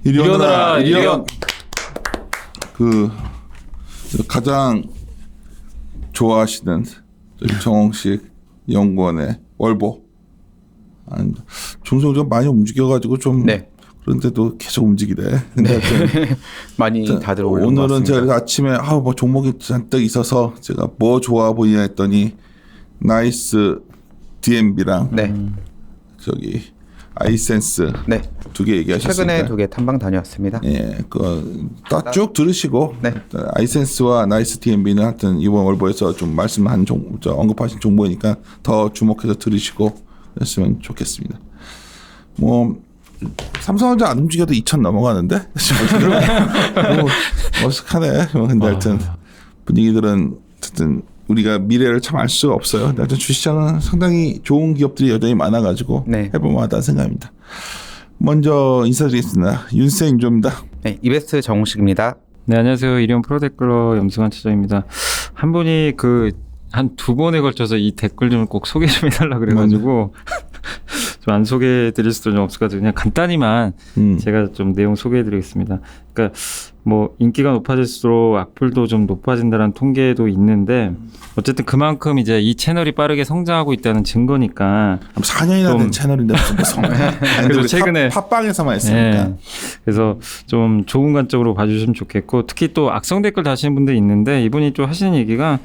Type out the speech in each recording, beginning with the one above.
이리 오너라 이리온. 가장 좋아하시는 정홍식 연구원의 월보. 중소기업 많이 움직여가지고 좀 그런데도 계속 움직이네. 네. 많이 다들 올라온 것 오늘은 같습니다. 제가 아침에 뭐 종목이 잔뜩 있어서 제가 뭐 좋아 보이냐 했더니 나이스 DMB랑 저기 아이센스 두 개 얘기하셨으니까 최근에 2개 탐방 다녀왔습니다. 예, 쭉 들으시고 아이센스와 나이스 DMB는 하여튼 이번 월보에서 좀 말씀한 언급하신 정보니까 더 주목해서 들으시고 했으면 좋겠습니다. 뭐 삼성전자 안 움직여도 2,000 넘어가는데 뭐 어색하네. 근데 하여튼 분위기들은 하여튼 우리가 미래를 참 알 수가 없어요. 근데 하여튼 주시장은 상당히 좋은 기업들이 여전히 많아가지고 해볼만하다는 생각입니다. 먼저 인사드리겠습니다. 윤세 인조입니다. 네, 이베스트 정우식입니다. 네, 안녕하세요. 이리온 프로데클러 염승환 차장입니다. 한 분이 한 2번에 걸쳐서 이 댓글 좀 꼭 소개 좀 해달라 그래가지고 좀 안 소개해드릴 수도 좀 없을 것 같아요. 그냥 간단히만 제가 좀 내용 소개해드리겠습니다. 그러니까 뭐 인기가 높아질수록 악플도 좀 높아진다는 통계도 있는데 어쨌든 그만큼 이제 이 채널이 빠르게 성장하고 있다는 증거니까. 4년이나 된 채널인데 무슨 그래서 최근에 팟빵에서만 했으니까. 네. 그래서 좀 좋은 관점으로 봐주시면 좋겠고, 특히 또 악성 댓글 다시는 분들이 있는데 이분이 좀 하시는 얘기가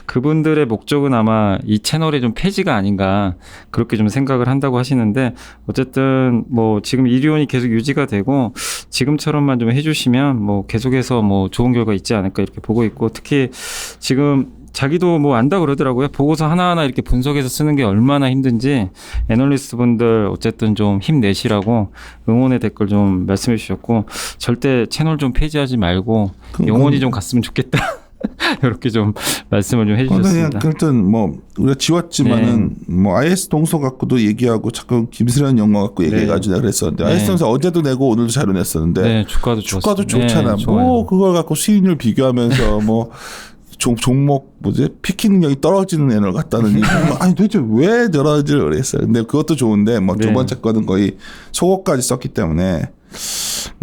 그분들의 목적은 아마 이 채널의 좀 폐지가 아닌가 그렇게 좀 생각을 한다고 하시는데, 어쨌든 뭐 지금 이리온이 계속 유지가 되고 지금처럼만 좀 해주시면 뭐 계속해서 뭐 좋은 결과 있지 않을까 이렇게 보고 있고, 특히 지금 자기도 뭐 안다 그러더라고요. 보고서 하나하나 이렇게 분석해서 쓰는 게 얼마나 힘든지 애널리스트 분들 어쨌든 좀 힘내시라고 응원의 댓글 좀 말씀해 주셨고, 절대 채널 좀 폐지하지 말고 영원히 좀 갔으면 좋겠다. 이렇게 좀 말씀을 좀 해주셨습니다. 그랬던 뭐 우리가 지웠지만은 뭐 IS 동서 갖고도 얘기하고 자꾸 김수련 영화 갖고 얘기해가지고 내가 그랬었는데 IS 동서 어제도 내고 오늘도 자료 냈었는데 주가도 좋잖아. 뭐 그걸 갖고 수익률 비교하면서 뭐 종목 피킹 능력이 떨어지는 애를 갖다는 아니 도대체 왜 떨어지를 그랬어요. 근데 그것도 좋은데 뭐 두 번째 거는 거의 속어까지 썼기 때문에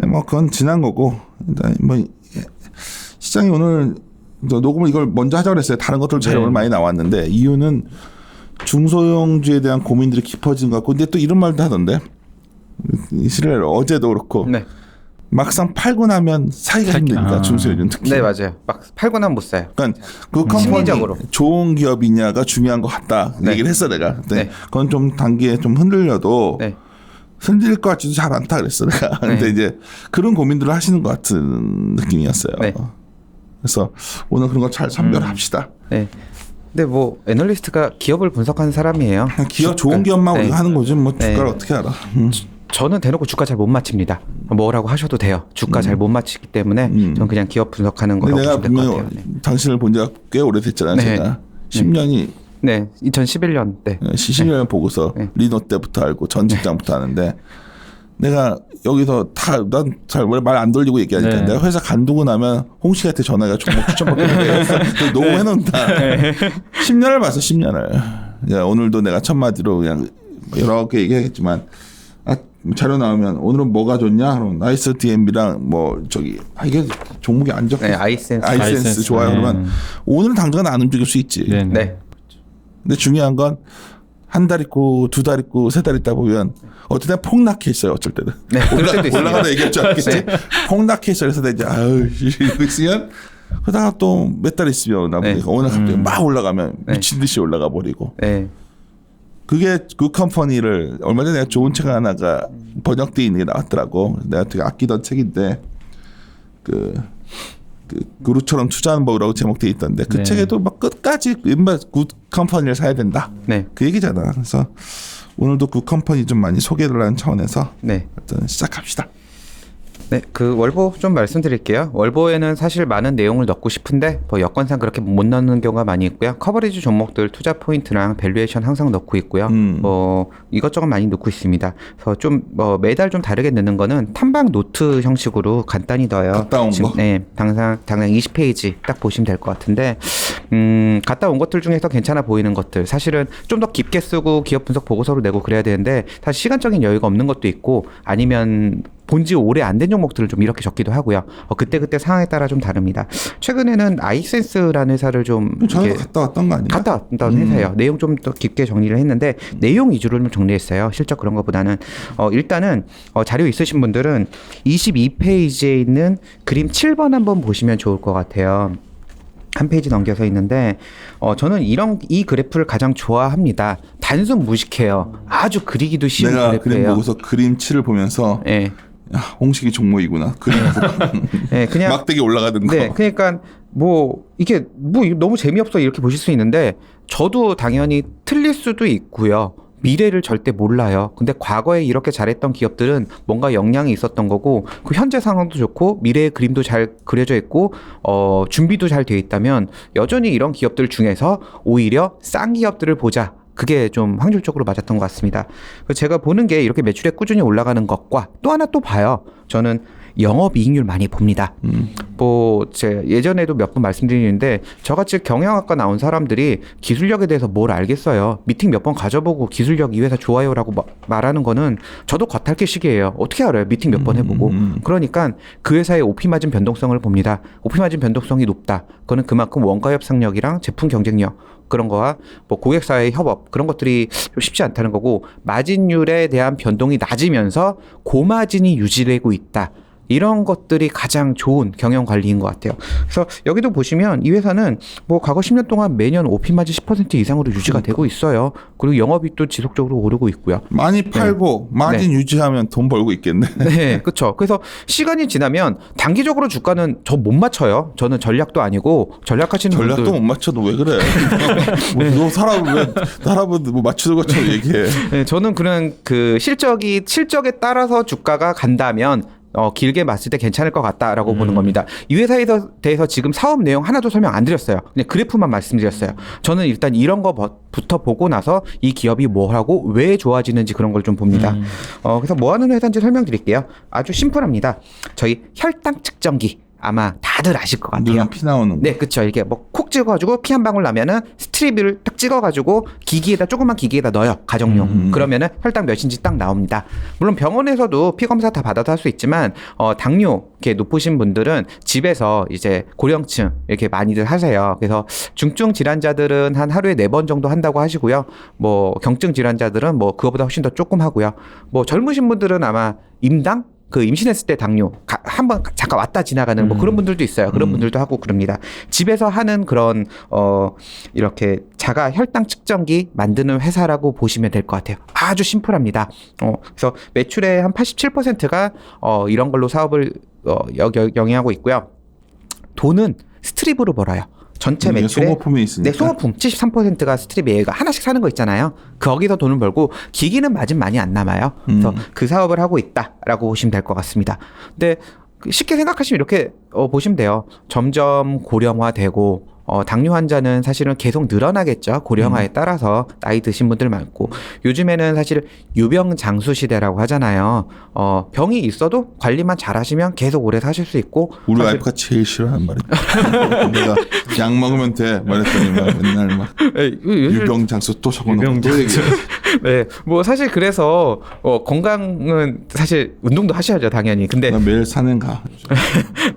뭐 그건 지난 거고, 일단 뭐 시장이 오늘 녹음을 이걸 먼저 하자고 그랬어요. 다른 것들 자료가 많이 나왔는데 이유는 중소형주에 대한 고민들이 깊어진 것 같고, 근데 또 이런 말도 하던데 이스라엘 어제도 그렇고 막상 팔고 나면 사기가 힘드니까 중소형주는 특히. 네, 맞아요. 막 팔고 나면 못 사요. 그러니까 그 컴퍼니 좋은 기업이냐가 중요한 것 같다 얘기를 했어 내가. 근데 그건 좀 단기에 좀 흔들려도 흔들릴 것 같지도 잘 않다 그랬어 내가. 근데 이제 그런 고민들을 하시는 것 같은 느낌이었어요. 그래서 오늘 그런 거 잘 선별합시다. 근데 뭐 애널리스트가 기업을 분석하는 사람이에요. 기업 좋은 기업만 우리가 하는 거지 뭐 주가를 어떻게 알아. 저는 대놓고 주가 잘 못 맞춥니다. 뭐라고 하셔도 돼요. 주가 잘 못 맞추기 때문에 저는 그냥 기업 분석하는 거라고 보시면 될 것 같아요. 당신을 본 지가 꽤 오래됐잖아요. 제가 10년이 2011년 10년 보고서 리노 때부터 알고 전 직장부터 아는데, 내가 여기서 난 잘 말 안 돌리고 얘기하니까 내가 회사 간두고 나면 홍씨한테 전화가 종목 추천받게 녹음해놓는다. 10년을 봤어. 10년을. 오늘도 내가 첫 마디로 그냥 여러 개 얘기하겠지만 자료 나오면 오늘은 뭐가 좋냐? 그럼 나이스 DMB랑 뭐 이게 종목이 안 적혀. 아이센스 좋아요. 그러면 오늘 당장은 안 움직일 수 있지. 근데 중요한 건 한 달 있고 2달 있고 3달 있다 보면 어떨 때 폭락해 있어요. 어쩔 때는. 올라가다 얘기할 줄 알겠지. 폭락해 있어요. 그래서 이제 이러고 있으면 그러다가 또 몇 달 있으면 오늘 갑자기 막 올라가면 미친 듯이 올라가 버리고. 그게 그 컴퍼니를 얼마 전에 내가 좋은 책 하나가 번역되어 있는 게 나왔더라고. 내가 되게 아끼던 책인데 그루처럼 투자하는 법이라고 제목되어 있던데 그 책에도 막 끝까지 웬만 굿 컴퍼니를 사야 된다. 그 얘기잖아. 그래서 오늘도 굿 컴퍼니 좀 많이 소개를 하는 차원에서 일단 시작합시다. 네, 그 월보 좀 말씀드릴게요. 월보에는 사실 많은 내용을 넣고 싶은데 뭐 여건상 그렇게 못 넣는 경우가 많이 있고요. 커버리지 종목들 투자 포인트랑 밸류에이션 항상 넣고 있고요. 뭐 이것저것 많이 넣고 있습니다. 그래서 좀 뭐 매달 좀 다르게 넣는 거는 탐방 노트 형식으로 간단히 넣어요. 갔다 온 거? 네, 당장 20페이지 딱 보시면 될 것 같은데 갔다 온 것들 중에서 괜찮아 보이는 것들 사실은 좀 더 깊게 쓰고 기업 분석 보고서를 내고 그래야 되는데 사실 시간적인 여유가 없는 것도 있고 아니면 본지 오래 안 된 종목들을 좀 이렇게 적기도 하고요. 그때 상황에 따라 좀 다릅니다. 최근에는 아이센스라는 회사를 좀 저희도 갔다 왔던 거 아니에요? 갔다 왔던 회사예요. 내용 좀 더 깊게 정리를 했는데 내용 위주로 좀 정리했어요. 실적 그런 것보다는 일단은 자료 있으신 분들은 22페이지에 있는 그림 7번 한번 보시면 좋을 것 같아요. 한 페이지 넘겨서 있는데 저는 이 그래프를 가장 좋아합니다. 단순 무식해요. 아주 그리기도 쉬운 내가 그래프예요. 그림 보고서 그림 7을 보면서 네. 야, 홍식이 종목이구나. 그림 네, 그냥 막대기 올라가는 거. 네, 그러니까 뭐 이게 뭐 너무 재미없어 이렇게 보실 수 있는데 저도 당연히 틀릴 수도 있고요. 미래를 절대 몰라요. 근데 과거에 이렇게 잘했던 기업들은 뭔가 역량이 있었던 거고 그 현재 상황도 좋고 미래의 그림도 잘 그려져 있고 준비도 잘 돼 있다면 여전히 이런 기업들 중에서 오히려 싼 기업들을 보자. 그게 좀 확률적으로 맞았던 것 같습니다. 제가 보는 게 이렇게 매출액 꾸준히 올라가는 것과 또 하나 또 봐요. 저는 영업이익률 많이 봅니다. 뭐 제가 예전에도 몇 번 말씀드리는데 저같이 경영학과 나온 사람들이 기술력에 대해서 뭘 알겠어요. 미팅 몇 번 가져보고 기술력 이 회사 좋아요라고 말하는 거는 저도 겉핥기식이에요. 어떻게 알아요? 미팅 몇 번 해보고. 그러니까 그 회사의 OP 마진 변동성을 봅니다. OP 마진 변동성이 높다. 그거는 그만큼 원가 협상력이랑 제품 경쟁력 그런 거와 뭐 고객사의 협업 그런 것들이 좀 쉽지 않다는 거고 마진율에 대한 변동이 낮으면서 고마진이 유지되고 있다. 이런 것들이 가장 좋은 경영 관리인 것 같아요. 그래서 여기도 보시면 이 회사는 뭐 과거 10년 동안 매년 OP 마진 10% 이상으로 유지가 되고 있어요. 그리고 영업이익도 지속적으로 오르고 있고요. 많이 팔고 마진 유지하면 돈 벌고 있겠네. 네, 그렇죠. 그래서 시간이 지나면 단기적으로 주가는 저 못 맞춰요. 저는 전략도 아니고 전략하시는 분들 전략도 못 맞춰. 너 왜 그래? 너 사람 왜 사람은 뭐 맞추는 것처럼 얘기해. 네, 저는 그런 그 실적에 따라서 주가가 간다면 길게 봤을 때 괜찮을 것 같다라고 보는 겁니다. 이 회사에 대해서 지금 사업 내용 하나도 설명 안 드렸어요. 그냥 그래프만 말씀드렸어요. 저는 일단 이런 거부터 보고 나서 이 기업이 뭐 하고 왜 좋아지는지 그런 걸 좀 봅니다. 그래서 뭐 하는 회사인지 설명드릴게요. 아주 심플합니다. 저희 혈당 측정기. 아마 다들 아실 것 같아요. 눈에 피 나오는 거. 네, 그렇죠. 이렇게 뭐 콕 찍어가지고 피 한 방울 나면은 스트립을 딱 찍어가지고 조그만 기기에다 넣어요. 가정용. 그러면은 혈당 몇인지 딱 나옵니다. 물론 병원에서도 피 검사 다 받아서 할 수 있지만 당뇨 이렇게 높으신 분들은 집에서 이제 고령층 이렇게 많이들 하세요. 그래서 중증 질환자들은 한 하루에 4번 정도 한다고 하시고요. 뭐 경증 질환자들은 뭐 그거보다 훨씬 더 조금 하고요. 뭐 젊으신 분들은 아마 임당 그 임신했을 때 당뇨 한번 잠깐 왔다 지나가는 뭐 그런 분들도 있어요. 그런 분들도 하고 그럽니다. 집에서 하는 그런 이렇게 자가 혈당 측정기 만드는 회사라고 보시면 될 것 같아요. 아주 심플합니다. 그래서 매출의 한 87%가 이런 걸로 사업을 영위하고 있고요. 돈은 스트립으로 벌어요. 전체 매출에 소모품이 있으니까. 네, 소모품 73%가 스트립이에요. 하나씩 사는 거 있잖아요. 거기서 돈을 벌고 기기는 마진 많이 안 남아요. 그래서 그 사업을 하고 있다라고 보시면 될 것 같습니다. 근데 쉽게 생각하시면 이렇게 보시면 돼요. 점점 고령화되고 당뇨 환자는 사실은 계속 늘어나겠죠. 고령화에 따라서 나이 드신 분들 많고 요즘에는 사실 유병장수 시대라고 하잖아요. 병이 있어도 관리만 잘하시면 계속 오래 사실 수 있고 우리 와이프가 제일 싫어하는 말이야. 내가 약 먹으면 돼 말했더니 맨날 막 유병장수 또 적어놓고 또 얘기해. 네, 뭐 사실 그래서 건강은 사실 운동도 하셔야죠 당연히. 근데 나 매일 산행 가.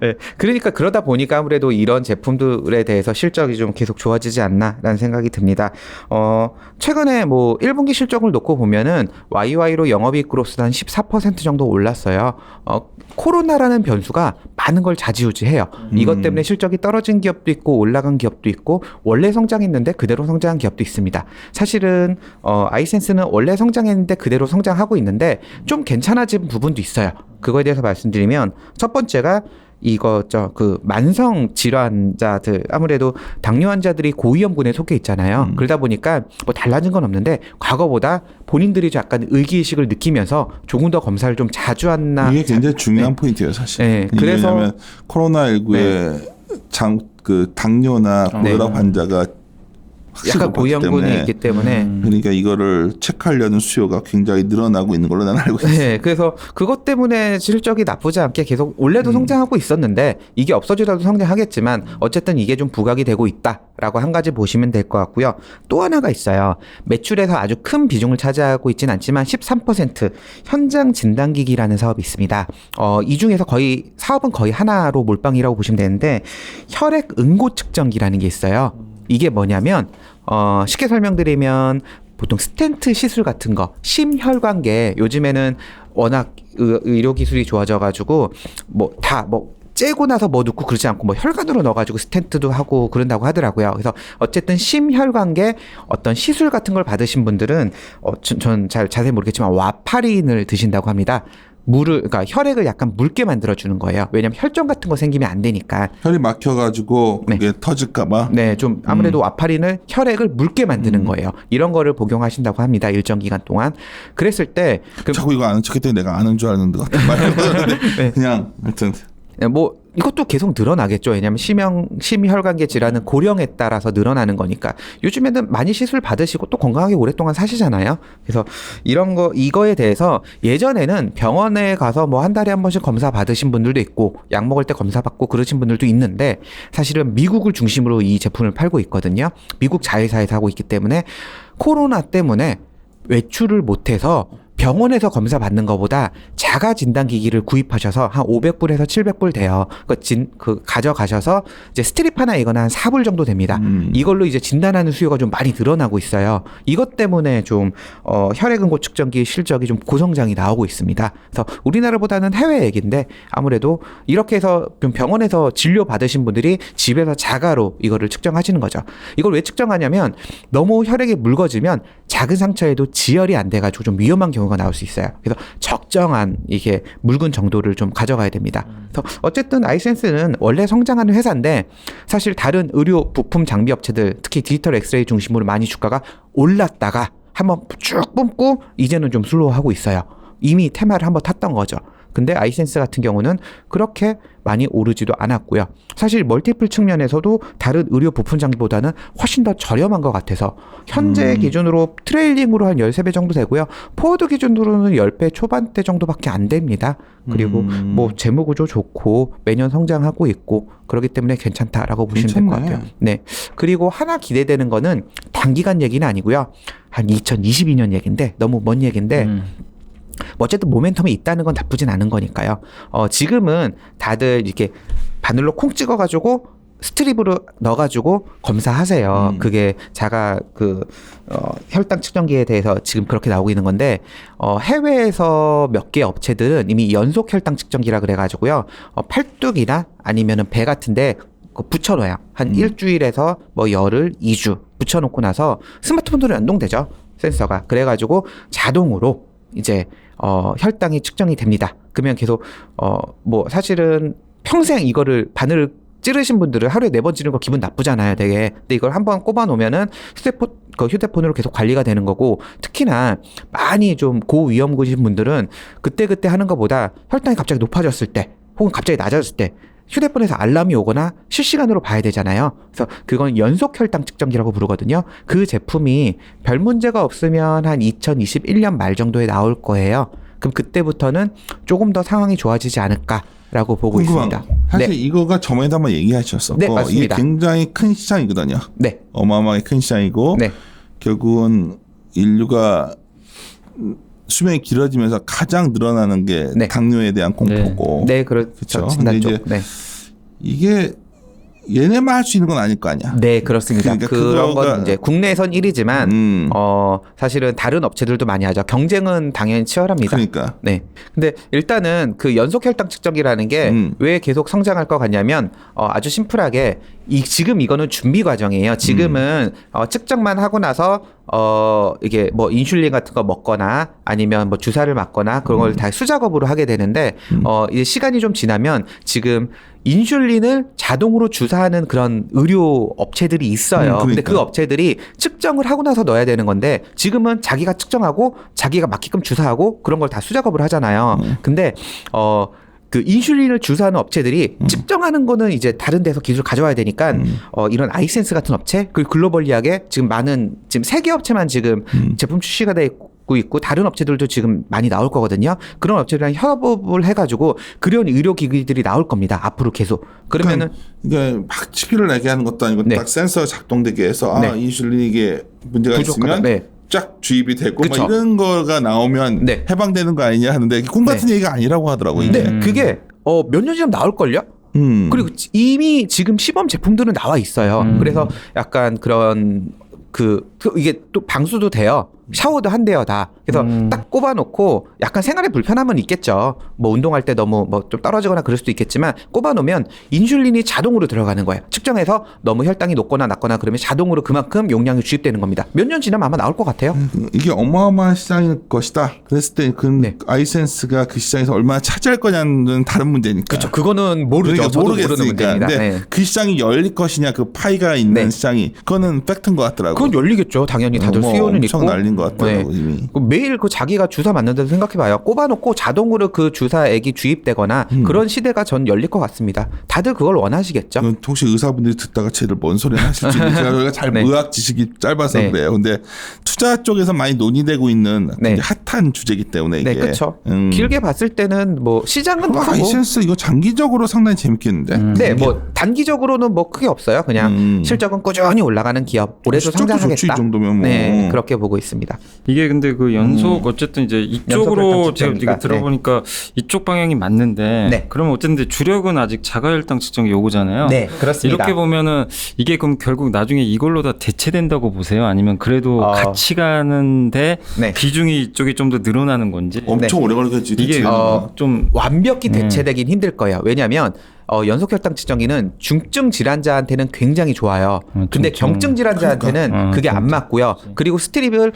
네, 그러니까 그러다 보니까 아무래도 이런 제품들에 대해서 실적이 좀 계속 좋아지지 않나라는 생각이 듭니다. 최근에 뭐 1분기 실적을 놓고 보면은 YY로 영업이익 그로스도 한 14% 정도 올랐어요. 코로나라는 변수가 많은 걸 좌지우지해요. 이것 때문에 실적이 떨어진 기업도 있고 올라간 기업도 있고 원래 성장했는데 그대로 성장한 기업도 있습니다. 사실은 아이센스는 원래 성장했는데 그대로 성장하고 있는데 좀 괜찮아진 부분도 있어요. 그거에 대해서 말씀드리면 첫 번째가 그 만성 질환자들 아무래도 당뇨 환자들이 고위험군에 속해 있잖아요. 그러다 보니까 뭐 달라진 건 없는데 과거보다 본인들이 좀 약간 의기의식을 느끼면서 조금 더 검사를 좀 자주 하나. 이게 굉장히 중요한 네. 포인트예요, 사실. 네. 이게 그래서 왜냐하면 코로나19에 그 당뇨나 고혈압 환자가 확실히 약간 높았기 고위험군이 때문에 있기 때문에 그러니까 이거를 체크하려는 수요가 굉장히 늘어나고 있는 걸로 나는 알고 있어요. 네, 그래서 그것 때문에 실적이 나쁘지 않게 계속 원래도 성장하고 있었는데 이게 없어지더라도 성장하겠지만 어쨌든 이게 좀 부각이 되고 있다라고 한 가지 보시면 될 것 같고요. 또 하나가 있어요. 매출에서 아주 큰 비중을 차지하고 있지는 않지만 13% 현장 진단기기라는 사업이 있습니다. 이 중에서 사업은 거의 하나로 몰빵이라고 보시면 되는데 혈액 응고 측정기라는 게 있어요. 이게 뭐냐면 쉽게 설명드리면 보통 스텐트 시술 같은 거, 심혈관계 요즘에는 워낙 의료 기술이 좋아져가지고 째고 나서 뭐 넣고 그러지 않고 뭐 혈관으로 넣어가지고 스텐트도 하고 그런다고 하더라고요. 그래서 어쨌든 심혈관계 어떤 시술 같은 걸 받으신 분들은 전 잘 자세히 모르겠지만 와파린을 드신다고 합니다. 그러니까 혈액을 약간 묽게 만들어주는 거예요. 왜냐면 혈전 같은 거 생기면 안 되니까. 혈이 막혀가지고 그게 터질까봐. 네, 좀 아무래도 와파린을 혈액을 묽게 만드는 거예요. 이런 거를 복용하신다고 합니다. 일정 기간 동안. 그랬을 때 자꾸 이거 아는 척했더니 내가 아는 줄 알았는데 네. 그냥 하여튼 뭐 이것도 계속 늘어나겠죠. 왜냐하면 심혈관계 질환은 고령에 따라서 늘어나는 거니까. 요즘에는 많이 시술 받으시고 또 건강하게 오랫동안 사시잖아요. 그래서 이거에 대해서 예전에는 병원에 가서 뭐 한 달에 한 번씩 검사 받으신 분들도 있고 약 먹을 때 검사 받고 그러신 분들도 있는데 사실은 미국을 중심으로 이 제품을 팔고 있거든요. 미국 자회사에서 하고 있기 때문에 코로나 때문에 외출을 못해서 병원에서 검사 받는 것보다 자가 진단 기기를 구입하셔서 한 500불에서 700불 돼요. 가져가셔서 이제 스트립 하나 이거나 한 4불 정도 됩니다. 이걸로 이제 진단하는 수요가 좀 많이 늘어나고 있어요. 이것 때문에 좀 혈액응고 측정기 실적이 좀 고성장이 나오고 있습니다. 그래서 우리나라보다는 해외 얘기인데 아무래도 이렇게 해서 좀 병원에서 진료 받으신 분들이 집에서 자가로 이거를 측정하시는 거죠. 이걸 왜 측정하냐면 너무 혈액이 묽어지면 작은 상처에도 지혈이 안 돼가지고 좀 위험한 경우가 나올 수 있어요. 그래서 적정한 이게 묽은 정도를 좀 가져가야 됩니다. 그래서 어쨌든 아이센스는 원래 성장하는 회사인데 사실 다른 의료 부품 장비 업체들 특히 디지털 엑스레이 중심으로 많이 주가가 올랐다가 한번 쭉 뿜고 이제는 좀 슬로우하고 있어요. 이미 테마를 한번 탔던 거죠. 근데 아이센스 같은 경우는 그렇게 많이 오르지도 않았고요. 사실 멀티플 측면에서도 다른 의료 부품 장비보다는 훨씬 더 저렴한 것 같아서 현재 기준으로 트레일링으로 한 13배 정도 되고요. 포워드 기준으로는 10배 초반대 정도밖에 안 됩니다. 그리고 뭐 재무 구조 좋고 매년 성장하고 있고 그렇기 때문에 괜찮다라고 보시면 될 것 같아요. 네. 그리고 하나 기대되는 거는 단기간 얘기는 아니고요. 한 2022년 얘기인데 너무 먼 얘기인데 어쨌든 모멘텀이 있다는 건 나쁘진 않은 거니까요. 지금은 다들 이렇게 바늘로 콩 찍어가지고 스트립으로 넣어가지고 검사하세요. 그게 혈당 측정기에 대해서 지금 그렇게 나오고 있는 건데 해외에서 몇 개 업체들은 이미 연속 혈당 측정기라 그래가지고요. 팔뚝이나 아니면은 배 같은데 붙여놓아요. 한 일주일에서 뭐 열흘, 2주 붙여놓고 나서 스마트폰으로 연동되죠. 센서가. 그래가지고 자동으로 이제 혈당이 측정이 됩니다. 그러면 계속 뭐 사실은 평생 이거를 바늘을 찌르신 분들은 하루에 4번 찌르는 거 기분 나쁘잖아요, 되게. 근데 이걸 한번 꼽아 놓으면은 휴대폰으로 계속 관리가 되는 거고 특히나 많이 좀 고위험군이신 분들은 그때그때 하는 것보다 혈당이 갑자기 높아졌을 때 혹은 갑자기 낮아졌을 때 휴대폰에서 알람이 오거나 실시간으로 봐야 되잖아요. 그래서 그건 연속 혈당 측정기라고 부르거든요. 그 제품이 별 문제가 없으면 한 2021년 말 정도에 나올 거예요. 그럼 그때부터는 조금 더 상황이 좋아지지 않을까라고 보고 있습니다. 사실 네. 이거가 저번에도 한번 얘기하셨었고 네, 맞습니다. 이게 굉장히 큰 시장이거든요. 네. 어마어마하게 큰 시장이고 네. 결국은 인류가 수명이 길어지면서 가장 늘어나는 게 네. 당뇨에 대한 공포고. 네, 그렇죠. 그쵸? 진단 쪽. 근데 이제 네. 이게 얘네만 할 수 있는 건 아닐 거 아니야. 네, 그렇습니다. 그러니까 그런 그거가- 건 이제 국내에선 1위지만 사실은 다른 업체들도 많이 하죠. 경쟁은 당연히 치열합니다. 그러니까. 네. 근데 일단은 그 연속 혈당 측정기라는 게 왜 계속 성장할 것 같냐면 아주 심플하게 지금 이거는 준비 과정이에요. 지금은 측정만 하고 나서 이게 뭐 인슐린 같은 거 먹거나 아니면 뭐 주사를 맞거나 그런 걸 다 수작업으로 하게 되는데 이제 시간이 좀 지나면 지금 인슐린을 자동으로 주사하는 그런 의료 업체들이 있어요. 근데 그 업체들이 측정을 하고 나서 넣어야 되는 건데 지금은 자기가 측정하고 자기가 맞게끔 주사하고 그런 걸 다 수작업을 하잖아요. 근데 그 인슐린을 주사하는 업체들이 측정하는 거는 이제 다른 데서 기술 가져와야 되니까 이런 아이센스 같은 업체 그리고 글로벌리하게 지금 지금 3개 업체만 지금 제품 출시가 되고 있고 다른 업체들도 지금 많이 나올 거거든요. 그런 업체들이랑 협업을 해가지고 그런 의료기기들이 나올 겁니다. 앞으로 계속. 그러면은 이게 막 치료를 내게 하는 것도 아니고 네. 딱 센서 작동되게 해서 네. 인슐린이 이게 문제가 부족하다. 있으면 네. 쫙 주입이 되고 뭐 그쵸. 이런 거가 나오면 네. 해방되는 거 아니냐 하는데 꿈 같은 얘기가 아니라고 하더라고요. 이게. 근데 그게 몇 년 지나면 나올걸요? 그리고 이미 지금 시범 제품들은 나와 있어요. 그래서 약간 그런 이게 또 방수도 돼요. 샤워도 한대요, 다. 그래서 딱 꼽아놓고 약간 생활에 불편함은 있겠죠. 뭐 운동할 때 너무 뭐 좀 떨어지거나 그럴 수도 있겠지만 꼽아놓으면 인슐린이 자동으로 들어가는 거예요. 측정해서 너무 혈당이 높거나 낮거나 그러면 자동으로 그만큼 용량이 주입되는 겁니다. 몇 년 지나면 아마 나올 것 같아요. 이게 어마어마한 시장일 것이다. 그랬을 때 그 아이센스가 그 시장에서 얼마나 차지할 거냐는 다른 문제니까. 그렇죠. 그거는 모르죠. 그러니까 저도 모르는 모르겠으니까. 문제입니다. 근데 네. 그 시장이 열릴 것이냐, 그 파이가 있는 네. 시장이 그거는 팩트인 것 같더라고요. 그건 열리겠죠. 당연히 다들 수요는 엄청 있고. 날린 것 같더라고 이미. 매일 그 자기가 주사 맞는데도 생각해봐요. 꼽아놓고 자동으로 그 주사액이 주입되거나 그런 시대가 전 열릴 것 같습니다. 다들 그걸 원하시겠죠. 혹시 의사분들이 듣다가 쟤들 뭔 소리 하실지 제가 잘 네. 의학 지식이 짧아서 네. 그래요. 근데 투자 쪽에서 많이 논의되고 있는 네. 핫한 주제이기 때문에 이게. 네, 그렇죠. 길게 봤을 때는 뭐 시장은 크고. 아이센스 이거 장기적으로 상당히 재밌겠는데. 네, 뭐 단기적으로는 뭐 크게 없어요. 그냥 실적은 꾸준히 올라가는 기업, 올해도 실적도 성장하겠다. 좋지, 이 정도면 뭐. 네, 그렇게 보고 있습니다. 이게 근데 그 연속 어쨌든 이제 이쪽으로 연속 제가 혈당 이게 들어보니까 이쪽 방향이 맞는데 네. 그러면 어쨌든 주력은 아직 자가혈당 측정기 요거잖아요. 네, 그렇습니다. 이렇게 보면은 이게 그럼 결국 나중에 이걸로 다 대체된다고 보세요? 아니면 그래도 같이 가는데 네. 비중이 이쪽이 좀 더 늘어나는 건지? 엄청 오래 걸리겠지. 이게 대체는. 좀 완벽히 대체되긴 힘들 거예요. 왜냐하면 연속 혈당 측정기는 중증 질환자한테는 굉장히 좋아요. 근데 경증 질환자한테는 그게 안 맞고요. 그리고 스트립을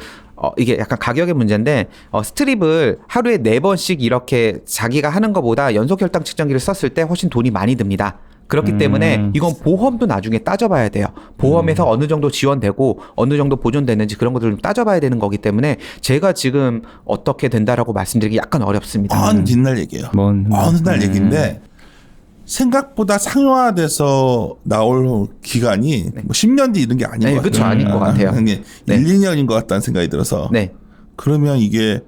이게 약간 가격의 문제인데 스트립을 하루에 4번씩 이렇게 자기가 하는 것보다 연속 혈당 측정기를 썼을 때 훨씬 돈이 많이 듭니다. 그렇기 때문에 이건 보험도 나중에 따져봐야 돼요. 보험에서 어느 정도 지원되고 어느 정도 보존되는지 그런 것들을 좀 따져봐야 되는 거기 때문에 제가 지금 어떻게 된다라고 말씀드리기 약간 어렵습니다. 먼 뒷날 얘기예요. 먼 날 얘기인데 생각보다 상용화돼서 나올 기간이 뭐 10년 뒤 이런 게 아닌 네, 것 그쵸, 같아요. 아닌 것 같아요. 이게 네. 1, 2년인 것 같다는 생각이 들어서 네. 그러면 이게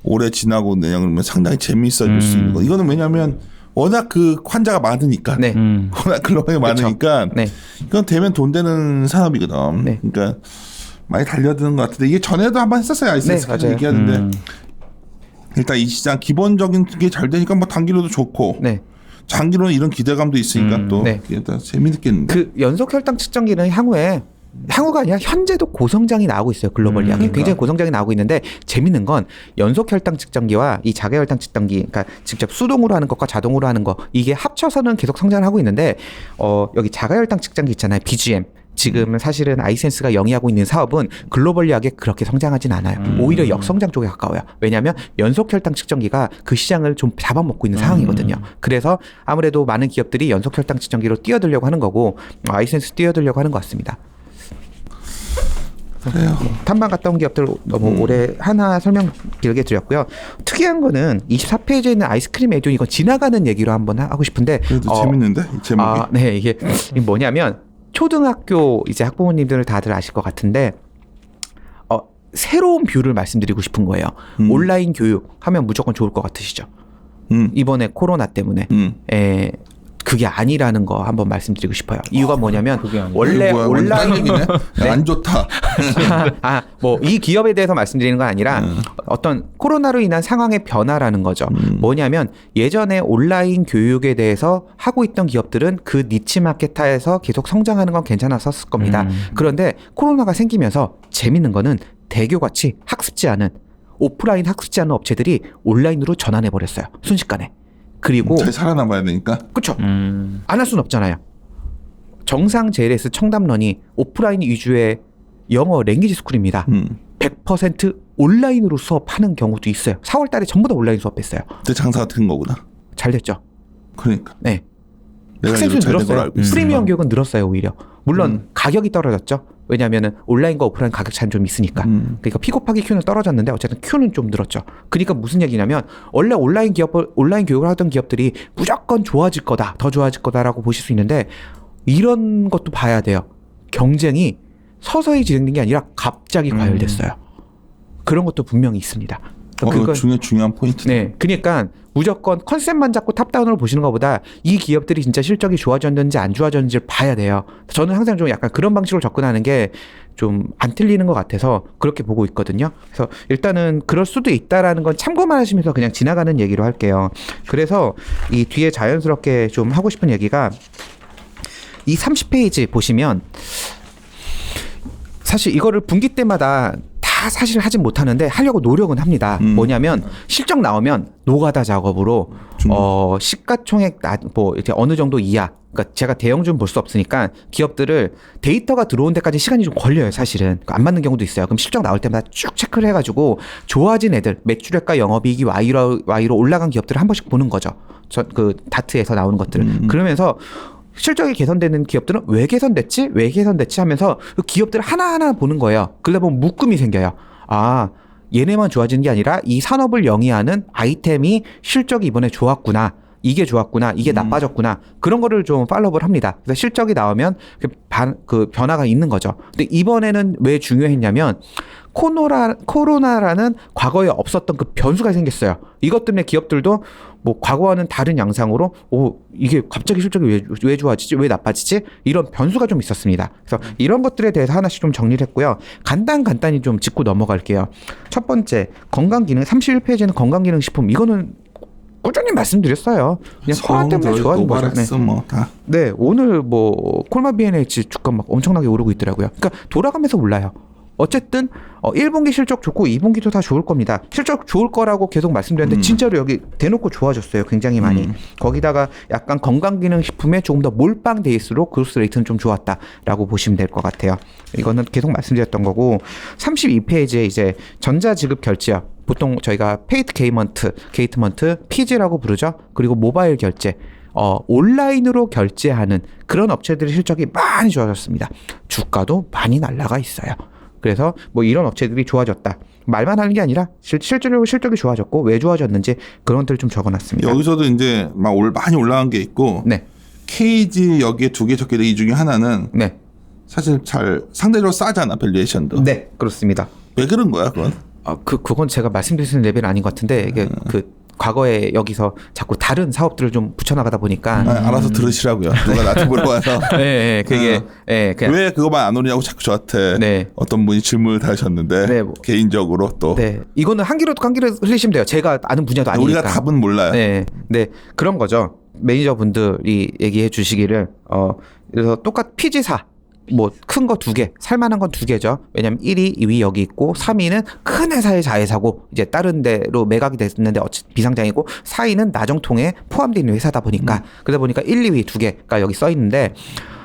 올해 지나고 내년이면 상당히 재미있어질 수 있는 거. 이거는 왜냐하면 워낙 그 환자가 많으니까, 네. 워낙 글로벌이 많으니까, 네. 이건 되면 돈 되는 산업이거든. 네. 그러니까 많이 달려드는 것 같은데 이게 전에도 한번 했었어요. 아이센스 네, 맞아요. 얘기하는데 일단 이 시장 기본적인 게 잘 되니까 뭐 단기로도 좋고, 네. 장기로는 이런 기대감도 있으니까 또 네. 이게 다 재미있겠는데. 그 연속 혈당 측정기는 향후가 아니라 현재도 고성장이 나오고 있어요. 글로벌리하게. 굉장히 고성장이 나오고 있는데 재밌는 건 연속 혈당 측정기와 이 자가 혈당 측정기, 그러니까 직접 수동으로 하는 것과 자동으로 하는 거 이게 합쳐서는 계속 성장을 하고 있는데 여기 자가 혈당 측정기 있잖아요. BGM. 지금 사실은 아이센스가 영위하고 있는 사업은 글로벌리하게 그렇게 성장하진 않아요. 오히려 역성장 쪽에 가까워요. 왜냐하면 연속 혈당 측정기가 그 시장을 좀 잡아먹고 있는 상황이거든요. 그래서 아무래도 많은 기업들이 연속 혈당 측정기로 뛰어들려고 하는 거고 아이센스 뛰어들려고 하는 것 같습니다. 그래요. 탐방 갔다 온 기업들 너무 오래 하나 설명 길게 드렸고요. 특이한 거는 24페이지에 있는 아이스크림 애교 이거 지나가는 얘기로 한번 하고 싶은데 그래도 재밌는데 이 제목이. 네, 이게 뭐냐면 초등학교 이제 학부모님들 다들 아실 것 같은데 새로운 뷰를 말씀드리고 싶은 거예요. 온라인 교육 하면 무조건 좋을 것 같으시죠? 이번에 코로나 때문에 그게 아니라는 거 한번 말씀드리고 싶어요. 이유가 뭐냐면 원래 온라인이네 안 좋다. 뭐 이 기업에 대해서 말씀드리는 건 아니라 어떤 코로나로 인한 상황의 변화라는 거죠. 뭐냐면 예전에 온라인 교육에 대해서 하고 있던 기업들은 그 니치 마켓에서 계속 성장하는 건 괜찮았었을 겁니다. 그런데 코로나가 생기면서 재밌는 거는 대교같이 학습지 않은 오프라인 학습지 않은 업체들이 온라인으로 전환해 버렸어요. 순식간에. 그리고 잘 살아남아야 되니까. 그렇죠. 안 할 수는 없잖아요. 정상 JLS 청담런이 오프라인 위주의 영어 랭귀지 스쿨입니다. 100% 온라인으로 수업하는 경우도 있어요. 4월 달에 전부 다 온라인 수업했어요. 그때 장사가 된 거구나. 잘 됐죠. 그러니까. 네. 내가 학생 수 잘된 걸 늘었어요. 알고 있어. 프리미엄 교육은 늘었어요, 오히려. 물론 가격이 떨어졌죠. 왜냐하면 온라인과 오프라인 가격 차이는 좀 있으니까. 그러니까 P 곱하기 Q는 떨어졌는데 어쨌든 Q는 좀 늘었죠. 그러니까 무슨 얘기냐면 원래 온라인 교육을 하던 기업들이 무조건 좋아질 거다, 더 좋아질 거다라고 보실 수 있는데 이런 것도 봐야 돼요. 경쟁이 서서히 진행된 게 아니라 갑자기 과열됐어요. 그런 것도 분명히 있습니다. 그거 중요한 포인트. 네, 그러니까 무조건 컨셉만 잡고 탑다운으로 보시는 것보다 이 기업들이 진짜 실적이 좋아졌는지 안 좋아졌는지를 봐야 돼요. 저는 항상 좀 약간 그런 방식으로 접근하는 게 좀 안 틀리는 것 같아서 그렇게 보고 있거든요. 그래서 일단은 그럴 수도 있다라는 건 참고만 하시면서 그냥 지나가는 얘기로 할게요. 그래서 이 뒤에 자연스럽게 좀 하고 싶은 얘기가 이 30페이지 보시면 사실 이거를 분기 때마다 다 사실 하진 못하는데 하려고 노력은 합니다. 뭐냐면 실적 나오면 노가다 작업으로 시가총액 뭐 이렇게 어느 정도 이하, 그러니까 제가 대형주는 볼 수 없으니까 기업들을 데이터가 들어온 데까지 시간이 좀 걸려요. 사실은 안 맞는 경우도 있어요. 그럼 실적 나올 때마다 쭉 체크를 해가지고 좋아진 애들, 매출액과 영업이익이 Y로 올라간 기업들을 한 번씩 보는 거죠. 그 다트에서 나오는 것들을 그러면서 실적이 개선되는 기업들은 왜 개선됐지? 왜 개선됐지? 하면서 그 기업들을 하나하나 보는 거예요. 그러다 보면 묶음이 생겨요. 아, 얘네만 좋아지는 게 아니라 이 산업을 영위하는 아이템이 실적이 이번에 좋았구나. 이게 좋았구나. 이게 나빠졌구나. 그런 거를 좀 팔로우를 합니다. 그래서 실적이 나오면 그 변화가 있는 거죠. 근데 이번에는 왜 중요했냐면 코로나라는 과거에 없었던 그 변수가 생겼어요. 이것 때문에 기업들도 뭐 과거와는 다른 양상으로 이게 갑자기 실적이 왜 좋아지지? 왜 나빠지지? 이런 변수가 좀 있었습니다. 그래서 이런 것들에 대해서 하나씩 좀 정리를 했고요. 간단히 좀 짚고 넘어갈게요. 첫 번째, 건강기능 31페이지는 건강기능식품. 이거는 꾸준히 말씀드렸어요. 그냥 코로나 때문에 좋아진 거죠. 네. 뭐 다. 네, 오늘 뭐 콜마 B&H 주가 막 엄청나게 오르고 있더라고요. 그러니까 돌아가면서 올라요. 어쨌든 1분기 실적 좋고 2분기도 다 좋을 겁니다. 실적 좋을 거라고 계속 말씀드렸는데 진짜로 여기 대놓고 좋아졌어요. 굉장히 많이. 거기다가 약간 건강기능식품에 조금 더 몰빵돼 있을수록 그로스 레이트는 좀 좋았다라고 보시면 될 것 같아요. 이거는 계속 말씀드렸던 거고 32페이지에 이제 전자지급 결제요. 보통 저희가 페이트 게이트먼트, PG라고 부르죠. 그리고 모바일 결제. 온라인으로 결제하는 그런 업체들의 실적이 많이 좋아졌습니다. 주가도 많이 날아가 있어요. 그래서 뭐 이런 업체들이 좋아졌다. 말만 하는 게 아니라 실제로 실적이 좋아졌고 왜 좋아졌는지 그런 것들을 좀 적어놨습니다. 여기서도 이제 막 많이 올라간 게 있고 네. KG 여기에 두 개 적게 돼. 이 중에 하나는 네. 사실 상대적으로 싸잖아 밸류에이션도. 네, 그렇습니다. 왜 그런 거야 그건? 그건 제가 말씀드릴 수 있는 레벨은 아닌 것 같은데 이게 과거에 여기서 자꾸 다른 사업들을 좀 붙여나가다 보니까 알아서 들으시라고요. 누가 나한테 물어봐서 네, 그게 그냥 왜 그거만 안 오냐고 자꾸 저한테 네. 어떤 분이 질문을 하셨는데 네, 뭐. 개인적으로 또 네, 이거는 한 귀로 흘리시면 돼요. 제가 아는 분야도 아니니까. 우리가 답은 몰라요. 네, 그런 거죠. 매니저분들이 얘기해 주시기를 그래서 똑같 피지사 뭐 큰 거 2개, 살만한 건 2개죠. 왜냐면 1위, 2위 여기 있고 3위는 큰 회사의 자회사고 이제 다른 데로 매각이 됐는데 비상장이고 4위는 나정통에 포함되어 있는 회사다 보니까 그러다 보니까 1, 2위 2개가 여기 써 있는데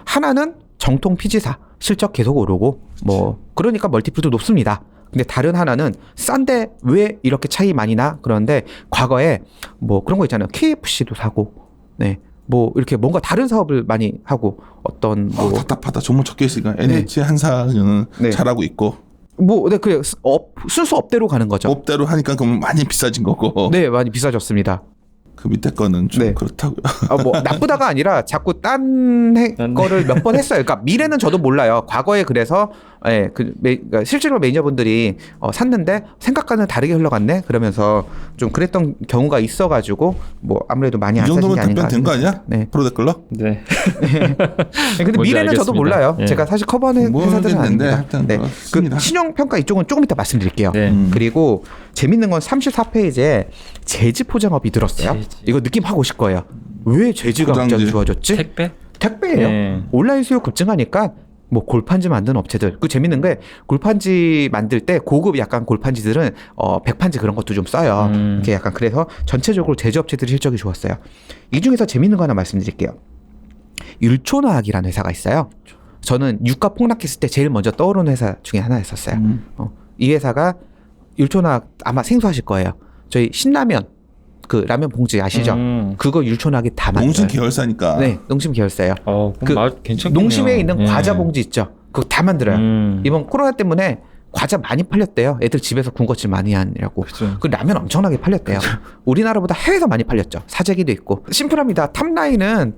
하나는 정통 피지사 실적 계속 오르고 뭐 그러니까 멀티플도 높습니다. 근데 다른 하나는 싼데 왜 이렇게 차이 많이 나? 그런데 과거에 뭐 그런 거 있잖아요. KFC도 사고 네. 뭐 이렇게 뭔가 다른 사업을 많이 하고 어떤 뭐 답답하다. 정말 적게 있으니까 NH 한사는 잘하고 있고 뭐 그 순수 업대로 가는 거죠. 업대로 하니까 그러면 많이 비싸진 거고. 네, 많이 비싸졌습니다. 그 밑에 거는 좀 그렇다고요. 뭐 나쁘다가 아니라 자꾸 딴 거를 몇 번 했어요. 그러니까 미래는 저도 몰라요. 과거에 그래서 그러니까 실제로 매니저분들이 샀는데 생각과는 다르게 흘러갔네. 그러면서 좀 그랬던 경우가 있어가지고 뭐 아무래도 많이 안 사신 게 아닌가. 이 정도면 답변 된 거 아니야? 네. 프로 댓글로? 네. 근데 미래는 알겠습니다. 저도 몰라요. 네. 제가 사실 커버하는 회사들은 아닙니다. 네. 그 신용평가 이쪽은 조금 이따 말씀드릴게요. 네. 그리고 재밌는 건 34페이지에 제지 포장업이 들었어요. 이거 느낌 하고 오실 거예요. 왜 제지가 갑자기 좋아졌지? 택배예요. 네. 온라인 수요 급증하니까 뭐 골판지 만드는 업체들. 그 재밌는 게 골판지 만들 때 고급 약간 골판지들은 백판지 그런 것도 좀 써요. 이렇게 약간 그래서 전체적으로 제조업체들이 실적이 좋았어요. 이 중에서 재밌는 거 하나 말씀드릴게요. 율촌화학이라는 회사가 있어요. 저는 유가 폭락했을 때 제일 먼저 떠오르는 회사 중에 하나였었어요. 이 회사가 율촌학 아마 생소하실 거예요. 저희 신라면 그 라면 봉지 아시죠? 그거 율촌학이 다 만들어요. 농심 계열사니까. 네, 농심 계열사예요. 그 괜찮겠네요. 농심에 있는 예. 과자 봉지 있죠. 그거 다 만들어요. 이번 코로나 때문에 과자 많이 팔렸대요. 애들 집에서 군것질 많이 하느라고. 그쵸. 그 라면 엄청나게 팔렸대요. 우리나라보다 해외에서 많이 팔렸죠. 사재기도 있고. 심플합니다. 탑라인은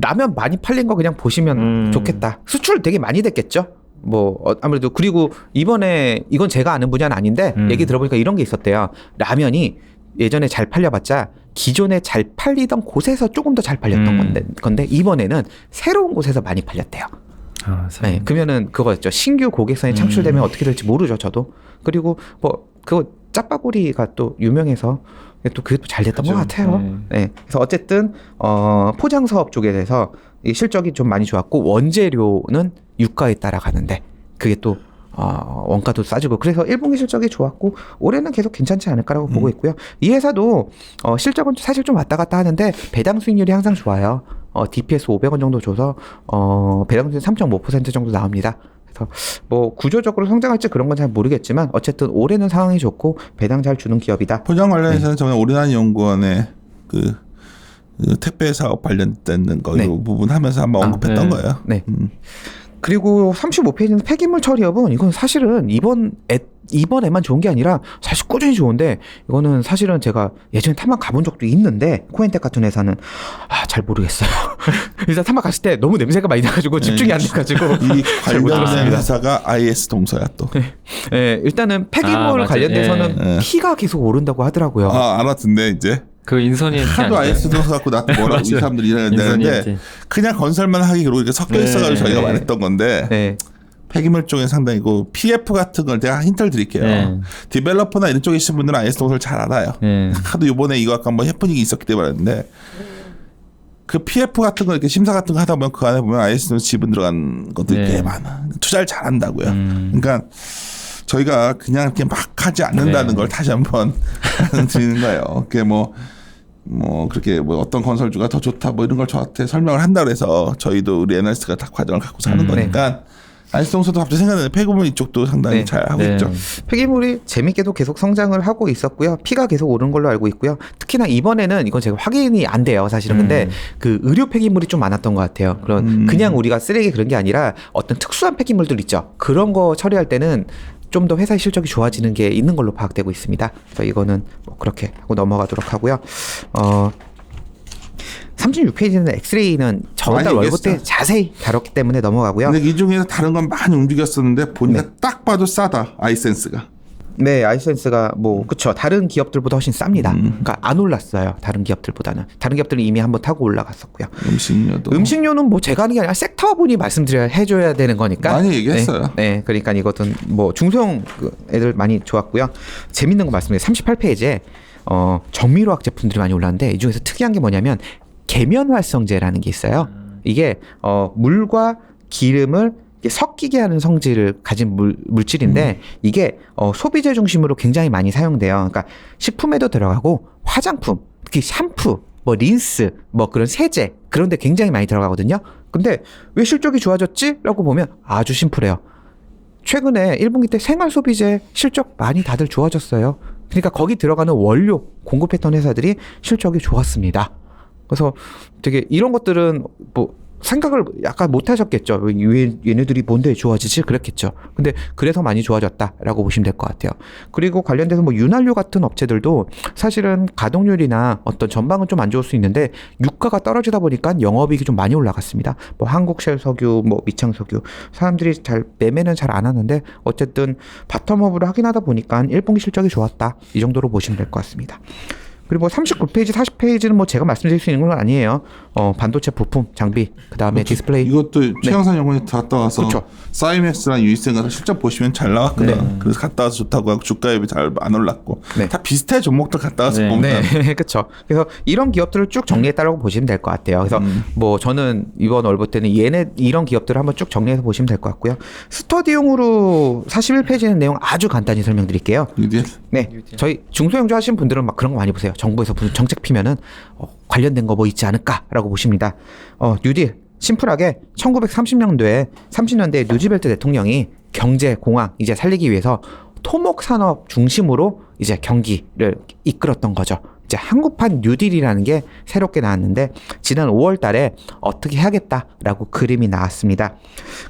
라면 많이 팔린 거 그냥 보시면 좋겠다. 수출 되게 많이 됐겠죠. 뭐 아무래도 그리고 이번에 이건 제가 아는 분야는 아닌데 얘기 들어보니까 이런 게 있었대요. 라면이 예전에 잘 팔려봤자 기존에 잘 팔리던 곳에서 조금 더 잘 팔렸던 건데 이번에는 새로운 곳에서 많이 팔렸대요. 네, 그러면은 그거였죠. 신규 고객선이 창출되면 어떻게 될지 모르죠, 저도. 그리고 뭐 그거 짜파구리가 또 유명해서 또 그게 또 잘 됐던 것 같아요. 네. 그래서 어쨌든 포장 사업 쪽에 대해서 이 실적이 좀 많이 좋았고 원재료는 유가에 따라가는데 그게 또 원가도 싸지고 그래서 1분기 실적이 좋았고 올해는 계속 괜찮지 않을까라고 보고 있고요. 이 회사도 실적은 사실 좀 왔다 갔다 하는데 배당 수익률이 항상 좋아요. DPS 500원 정도 줘서 배당 수익 3.5% 정도 나옵니다. 그래서 뭐 구조적으로 성장할지 그런 건 잘 모르겠지만 어쨌든 올해는 상황이 좋고 배당 잘 주는 기업이다. 포장 관련해서는 저는 오리나니 연구원의 그 택배 사업 관련된 거 이 부분 하면서 한번 언급했던 거예요. 네. 그리고 35페이지는 폐기물 처리업은 이건 사실은 이번에만 좋은 게 아니라 사실 꾸준히 좋은데 이거는 사실은 제가 예전에 탐방 가본 적도 있는데 코엔텍 같은 회사는 잘 모르겠어요. 일단 탐방 갔을 때 너무 냄새가 많이 나가지고 집중이 안 돼가지고 이 관련된 회사가 IS 동서야 또. 네, 일단은 폐기물 관련돼서는 피가 계속 오른다고 하더라고요. 알았던데 이제. 그 인선이 하도 IS 동서 갖고 나한테 뭐라고 이 사람들이 이러는데 그냥 건설만 하기 그러고 이렇게 섞여 있어가지고 저희가 말했던 건데 폐기물 쪽에 상당히 그 PF 같은 걸 제가 힌트를 드릴게요. 디벨로퍼나 이런 쪽에 계신 분들은 IS 동서를 잘 알아요. 하도 이번에 이거 아까 한번 해프닝이 있었기 때문에 했는데 그 PF 같은 거 이렇게 심사 같은 거 하다 보면 그 안에 보면 IS 동서 지분 들어간 것들이 꽤 많아. 투자를 잘 한다고요. 그러니까 저희가 그냥 이렇게 막 하지 않는다는 걸 다시 한번 드리는 거예요. 그게 뭐 그렇게 뭐 어떤 건설주가 더 좋다 뭐 이런 걸 저한테 설명을 한다고 해서 저희도 우리 애널리스트가 다 과정을 갖고 사는 거니까 안시동서도 갑자기 생각나는데 폐기물 이쪽도 상당히 잘 하고 있죠. 폐기물이 재밌게도 계속 성장을 하고 있었고요. 피가 계속 오른 걸로 알고 있고요. 특히나 이번에는 이건 제가 확인이 안 돼요. 사실은. 근데 그 의료 폐기물이 좀 많았던 것 같아요. 그런 그냥 우리가 쓰레기 그런 게 아니라 어떤 특수한 폐기물들 있죠. 그런 거 처리할 때는 좀 더 회사의 실적이 좋아지는 게 있는 걸로 파악되고 있습니다. 그래서 이거는 뭐 그렇게 하고 넘어가도록 하고요. 36페이지는 엑스레이는 저번달 월급 때 자세히 다뤘기 때문에 넘어가고요. 근데 이 중에서 다른 건 많이 움직였었는데 보니까 딱 봐도 싸다. 아이센스가. 네, 아이센스가 뭐 그쵸. 다른 기업들보다 훨씬 쌉니다. 그러니까 안 올랐어요. 다른 기업들보다는. 다른 기업들은 이미 한번 타고 올라갔었고요. 음식료는 뭐 제가 하는 게 아니라 섹터분이 해줘야 되는 거니까. 많이 얘기했어요. 네, 그러니까 이것은 뭐 중소형 애들 많이 좋았고요. 재밌는 거 말씀드려요. 38페이지에 정밀화학 제품들이 많이 올랐는데 이 중에서 특이한 게 뭐냐면 계면활성제라는 게 있어요. 이게 물과 기름을 섞이게 하는 성질을 가진 물질인데 이게 소비재 중심으로 굉장히 많이 사용돼요. 그러니까 식품에도 들어가고 화장품, 특히 샴푸, 뭐 린스, 뭐 그런 세제 그런 데 굉장히 많이 들어가거든요. 근데 왜 실적이 좋아졌지? 라고 보면 아주 심플해요. 최근에 1분기 때 생활 소비재 실적 많이 다들 좋아졌어요. 그러니까 거기 들어가는 원료 공급했던 회사들이 실적이 좋았습니다. 그래서 되게 이런 것들은 뭐 생각을 약간 못 하셨겠죠. 얘네들이 뭔데 좋아지지? 그랬겠죠. 근데 그래서 많이 좋아졌다라고 보시면 될 것 같아요. 그리고 관련돼서 뭐 윤활유 같은 업체들도 사실은 가동률이나 어떤 전방은 좀 안 좋을 수 있는데 유가가 떨어지다 보니까 영업이익이 좀 많이 올라갔습니다. 뭐 한국쉘석유, 뭐 미창석유 사람들이 잘 매매는 잘 안 하는데 어쨌든 바텀업으로 확인하다 보니까 1분기 실적이 좋았다. 이 정도로 보시면 될 것 같습니다. 그리고 39페이지, 40페이지는 뭐 제가 말씀드릴 수 있는 건 아니에요. 반도체 부품, 장비, 그 다음에 디스플레이. 이것도 최영선 연구원이 갔다 와서 그쵸. 사이맥스랑 유이센 가서 실적 보시면 잘 나왔거든. 그래서 갔다 와서 좋다고 하고 주가율이 잘 안 올랐고 다 비슷해 종목들 갔다 와서 보면. 네, 그렇죠. 그래서 이런 기업들을 쭉 정리했다라고 보시면 될 것 같아요. 그래서 뭐 저는 이번 월보 때는 이런 기업들을 한번 쭉 정리해서 보시면 될 것 같고요. 스터디용으로 41페이지는 내용 아주 간단히 설명드릴게요. 네, 저희 중소형주 하시는 분들은 막 그런 거 많이 보세요. 정부에서 무슨 정책 피면은 관련된 거 뭐 있지 않을까라고 보십니다. 뉴딜 심플하게 30년대에 누즈벨트 대통령이 경제 공황 이제 살리기 위해서 토목 산업 중심으로 이제 경기를 이끌었던 거죠. 이제 한국판 뉴딜이라는 게 새롭게 나왔는데 지난 5월 달에 어떻게 해야겠다라고 그림이 나왔습니다.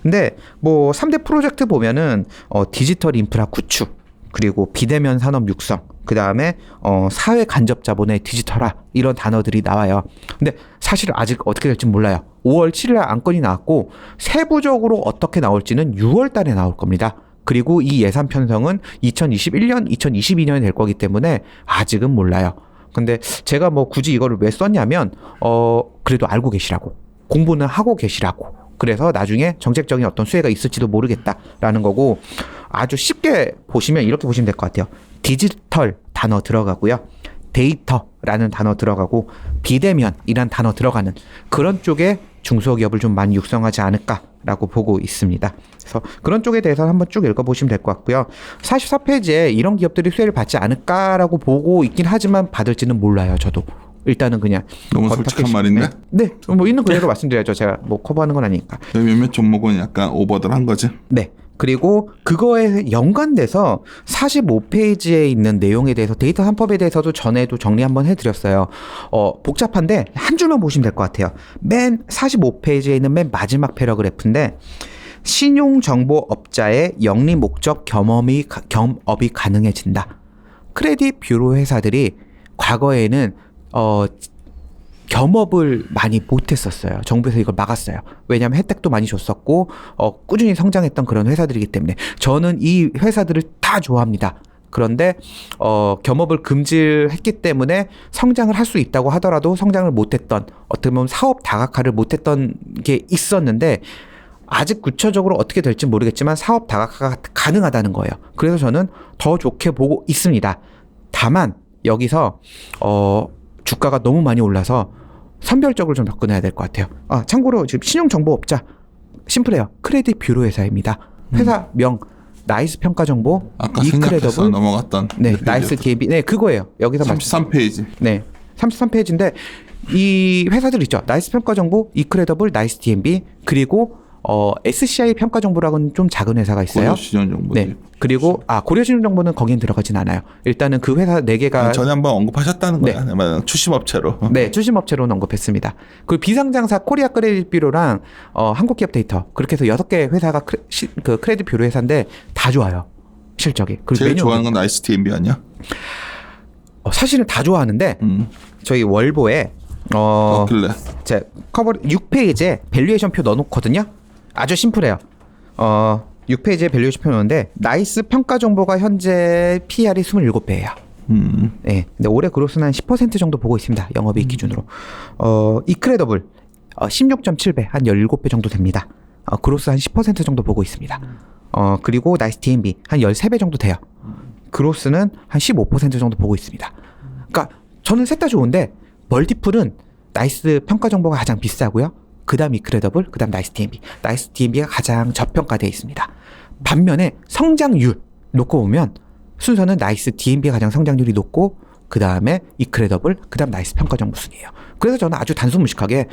근데 뭐 3대 프로젝트 보면은 디지털 인프라 구축, 그리고 비대면 산업 육성, 그 다음에 사회 간접 자본의 디지털화 이런 단어들이 나와요. 근데 사실 아직 어떻게 될지 몰라요. 5월 7일 안건이 나왔고 세부적으로 어떻게 나올지는 6월 달에 나올 겁니다. 그리고 이 예산 편성은 2021년, 2022년이 될 거기 때문에 아직은 몰라요. 근데 제가 뭐 굳이 이거를 왜 썼냐면 그래도 알고 계시라고, 공부는 하고 계시라고, 그래서 나중에 정책적인 어떤 수혜가 있을지도 모르겠다라는 거고, 아주 쉽게 보시면 이렇게 보시면 될 것 같아요. 디지털 단어 들어가고요, 데이터라는 단어 들어가고, 비대면이란 단어 들어가는 그런 쪽에 중소기업을 좀 많이 육성하지 않을까라고 보고 있습니다. 그래서 그런 쪽에 대해서 한번 쭉 읽어보시면 될 것 같고요. 44페이지에 이런 기업들이 수혜를 받지 않을까라고 보고 있긴 하지만 받을지는 몰라요. 저도 일단은 그냥 너무 솔직한 말인데? 네, 뭐 있는 그대로 말씀드려야죠. 제가 뭐 커버하는 건 아니니까. 몇몇 종목은 약간 오버들 한 거지. 네. 그리고 그거에 연관돼서 45페이지에 있는 내용에 대해서 데이터 3법에 대해서도 전에도 정리 한번 해드렸어요. 복잡한데 한 줄만 보시면 될 것 같아요. 맨 45페이지에 있는 맨 마지막 패러그래프인데, 신용정보업자의 영리 목적 겸업이 가능해진다. 크레딧 뷰로 회사들이 과거에는 겸업을 많이 못했었어요. 정부에서 이걸 막았어요. 왜냐하면 혜택도 많이 줬었고 꾸준히 성장했던 그런 회사들이기 때문에 저는 이 회사들을 다 좋아합니다. 그런데 겸업을 금지했기 때문에 성장을 할 수 있다고 하더라도 성장을 못했던, 어떻게 보면 사업 다각화를 못했던 게 있었는데 아직 구체적으로 어떻게 될지 모르겠지만 사업 다각화가 가능하다는 거예요. 그래서 저는 더 좋게 보고 있습니다. 다만 여기서 주가가 너무 많이 올라서 선별적으로 좀 접근해야 될 것 같아요. 참고로 지금 신용정보업자 심플해요. 크레딧 뷰로 회사입니다. 회사 명 나이스 평가정보, 아까 생략해서 넘어갔던 네, 나이스 DNB, 네, 그거예요. 여기서 33페이지. 네, 33페이지인데 이 회사들 있죠. 나이스 평가정보, 이크레더블, 나이스 DNB, 그리고 SCI 평가정보라고는 좀 작은 회사가 있어요. 고려신용정보. 네. 그리고 고려신용정보는 거긴 들어가진 않아요. 일단은 그 회사 4개가 전에 한번 언급하셨다는 거야. 네. 출심업체로. 네, 출심업체로 언급했습니다. 그리고 비상장사 코리아 크레딧 뷰로랑 한국기업 데이터, 그렇게 해서 6개 회사가 그 크레딧 뷰로 회사인데 다 좋아요. 실적이. 그리고 제일 좋아하는 건 나이스 DNB 아니야? 사실은 다 좋아하는데 저희 월보에 그래. 제 커버 6페이지에 밸류에이션 표 넣어놓거든요. 아주 심플해요. 6페이지에 밸류에이션 표 넣는데 나이스 평가 정보가 현재 PER이 27배예요. 네, 근데 올해 그로스는 한 10% 정도 보고 있습니다. 영업이익 기준으로. 이크레더블 16.7배, 한 17배 정도 됩니다. 그로스 한 10% 정도 보고 있습니다. 그리고 나이스 DNB 한 13배 정도 돼요. 그로스는 한 15% 정도 보고 있습니다. 그러니까 저는 셋 다 좋은데 멀티플은 나이스 평가 정보가 가장 비싸고요. 그 다음 이크레더블, 그 다음 나이스 DNB. 나이스 DNB가 가장 저평가되어 있습니다. 반면에 성장률 놓고 보면 순서는 나이스 DNB가 가장 성장률이 높고, 그 다음에 이크레더블, 그 다음 나이스 평가정보 순이에요. 그래서 저는 아주 단순무식하게